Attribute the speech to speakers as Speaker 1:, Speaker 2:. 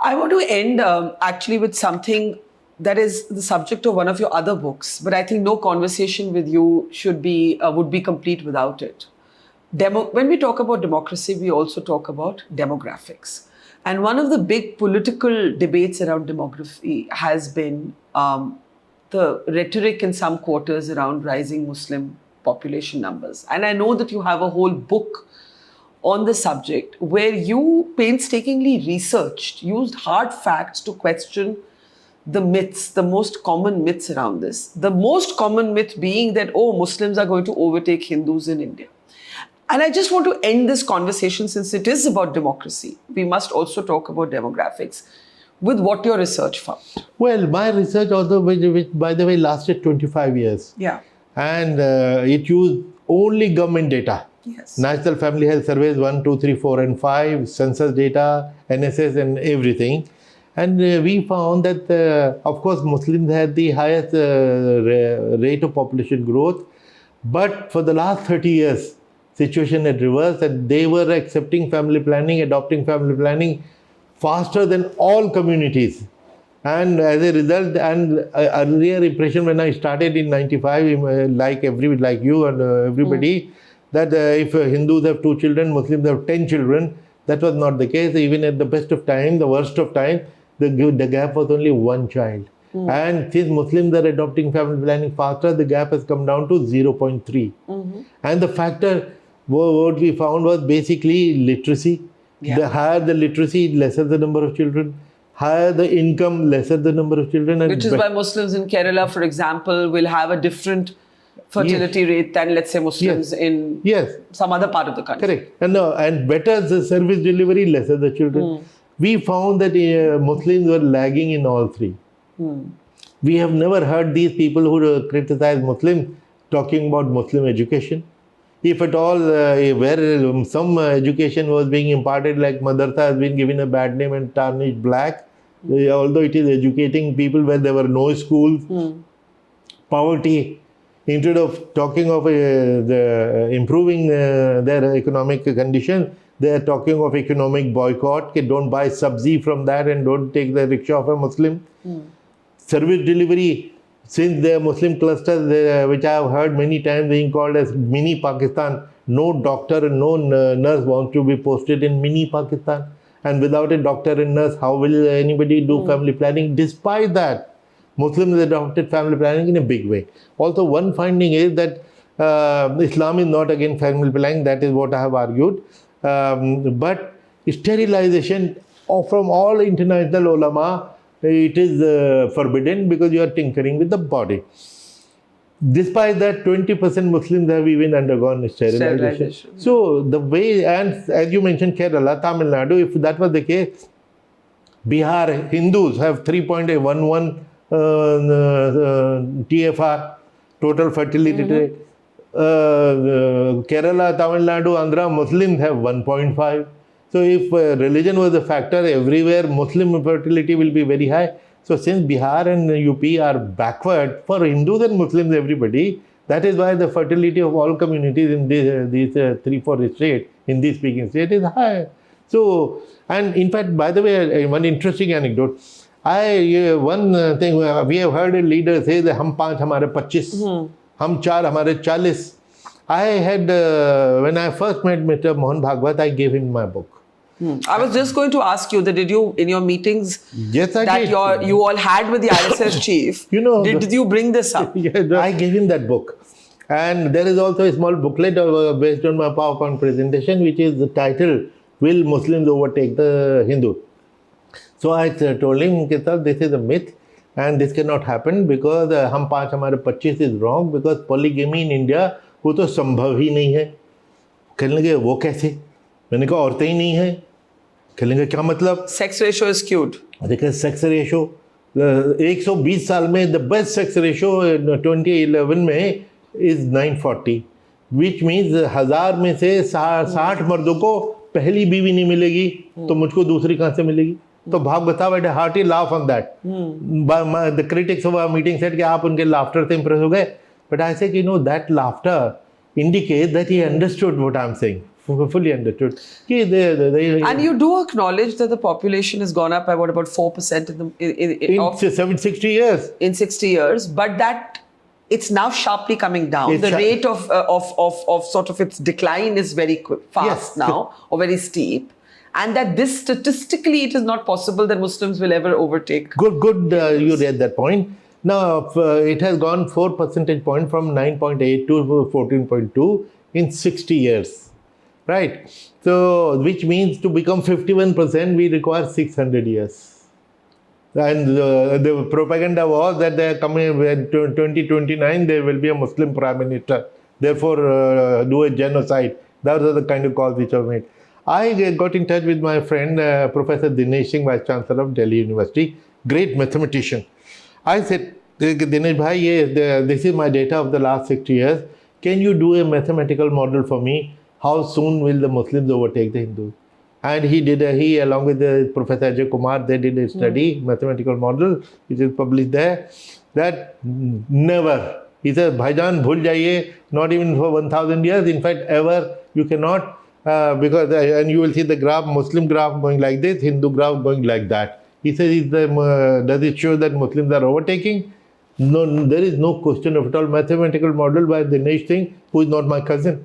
Speaker 1: I want to end actually with something that is the subject of one of your other books, but I think no conversation with you would be complete without it. When we talk about democracy, we also talk about demographics. And one of the big political debates around demography has been the rhetoric in some quarters around rising Muslim population numbers. And I know that you have a whole book on the subject where you painstakingly used hard facts to question the myths, the most common myths around this. The most common myth being that, oh, Muslims are going to overtake Hindus in India. And I just want to end this conversation, since it is about democracy. We must also talk about demographics with what your research found.
Speaker 2: Well, my research also, which by the way lasted 25 years.
Speaker 1: Yeah.
Speaker 2: And it used only government data.
Speaker 1: Yes.
Speaker 2: National Family Health Surveys 1, 2, 3, 4 and 5, census data, NSS and everything. And we found that, of course, Muslims had the highest rate of population growth. But for the last 30 years, situation had reversed, that they were accepting family planning, adopting family planning faster than all communities. And as a result, and earlier impression when I started in 95, like you and everybody, that if Hindus have 2 children, Muslims have 10 children. That was not the case. Even at the best of time, the worst of time, the gap was only 1 child. And since Muslims are adopting family planning faster, the gap has come down to 0.3. And the factor, what we found was basically literacy.
Speaker 1: Yeah.
Speaker 2: The higher the literacy, lesser the number of children. Higher the income, lesser the number of children. And
Speaker 1: which is why Muslims in Kerala, for example, will have a different fertility rate than, let's say, Muslims in some other part of the country.
Speaker 2: Correct. And better the service delivery, lesser the children. We found that Muslims were lagging in all 3. We have never heard these people who criticize Muslims talking about Muslim education. If at all, where some education was being imparted, like madrasa has been given a bad name and tarnished black, although it is educating people where there were no schools, poverty. Instead of talking of improving their economic condition, they are talking of economic boycott. Don't buy sabzi from that and don't take the rickshaw of a Muslim. Service delivery, since there are Muslim clusters, which I have heard many times being called as mini Pakistan, no doctor and no nurse wants to be posted in mini Pakistan. And without a doctor and nurse, how will anybody do family planning? Despite that, Muslims adopted family planning in a big way. Also, one finding is that Islam is not against family planning. That is what I have argued. But sterilization from all international ulama, it is forbidden because you are tinkering with the body. Despite that, 20% Muslims have even undergone sterilization. So the way, and as you mentioned, Kerala, Tamil Nadu, if that was the case, Bihar, Hindus have 3.11 TFR, total fertility rate. Kerala, Tamil Nadu, Andhra, Muslims have 1.5. So if religion was a factor, everywhere Muslim fertility will be very high. So since Bihar and UP are backward for Hindus and Muslims, everybody, that is why the fertility of all communities in these 3-4 states, Hindi speaking states, is high. So, and in fact, by the way, one interesting anecdote. One thing, we have heard a leader say that hum 5 hamare 25, hum 4 hamare 40. I had, when I first met Mr. Mohan Bhagwat, I gave him my book.
Speaker 1: I was just going to ask you that, did you, in your meetings
Speaker 2: yes, I
Speaker 1: that
Speaker 2: did.
Speaker 1: You all had with the RSS chief, did you bring this up?
Speaker 2: I gave him that book. And there is also a small booklet based on my PowerPoint presentation, which is the title, Will Muslims Overtake the Hindu? So I told him, this is a myth and this cannot happen because hum 5 hamare 25 is wrong, because polygamy in India, वो तो संभव ही नहीं है. कहने लगे वो कैसे? मैंने कहा औरतें ही नहीं है. कहने लगे क्या मतलब?
Speaker 1: Sex ratio is skewed.
Speaker 2: देखिए sex ratio 120 साल में the best sex ratio 2011 में is 940, which means 1000 में से 60 मर्दों को पहली बीवी नहीं मिलेगी, तो मुझको दूसरी कहाँ से मिलेगी? तो Bhagwat had a hearty laugh on that. The critics of our meeting said कि आप उनके laughter से impress हो गए. But I said, that laughter indicates that he understood what I'm saying. fully understood.
Speaker 1: And you do acknowledge that the population has gone up by what, about 4%
Speaker 2: in 60 years.
Speaker 1: in 60 years, but that it's now sharply coming down.
Speaker 2: It's
Speaker 1: The rate of sort of its decline is very fast
Speaker 2: Yes.
Speaker 1: now, or very steep. And that this statistically, it is not possible that Muslims will ever overtake.
Speaker 2: Good. You read that point. Now it has gone 4 percentage point from 9.8 to 14.2 in 60 years, right? So which means to become 51%, we require 600 years. And the propaganda was that they are coming in 2029, there will be a Muslim prime minister. Therefore, do a genocide. Those are the kind of calls which are made. I got in touch with my friend, Professor Dinesh Singh, Vice Chancellor of Delhi University, great mathematician. I said, Dinesh bhai, this is my data of the last 60 years. Can you do a mathematical model for me? How soon will the Muslims overtake the Hindus? And he along with Professor Ajay Kumar, they did a study, mathematical model, which is published there, that never. He says, Bhaijan, bhul jaiye, not even for 1,000 years. In fact, ever, you cannot, because, and you will see the graph, Muslim graph going like this, Hindu graph going like that. He says, does it show that Muslims are overtaking? No, there is no question of it all. Mathematical model by Dinesh Singh, who is not my cousin.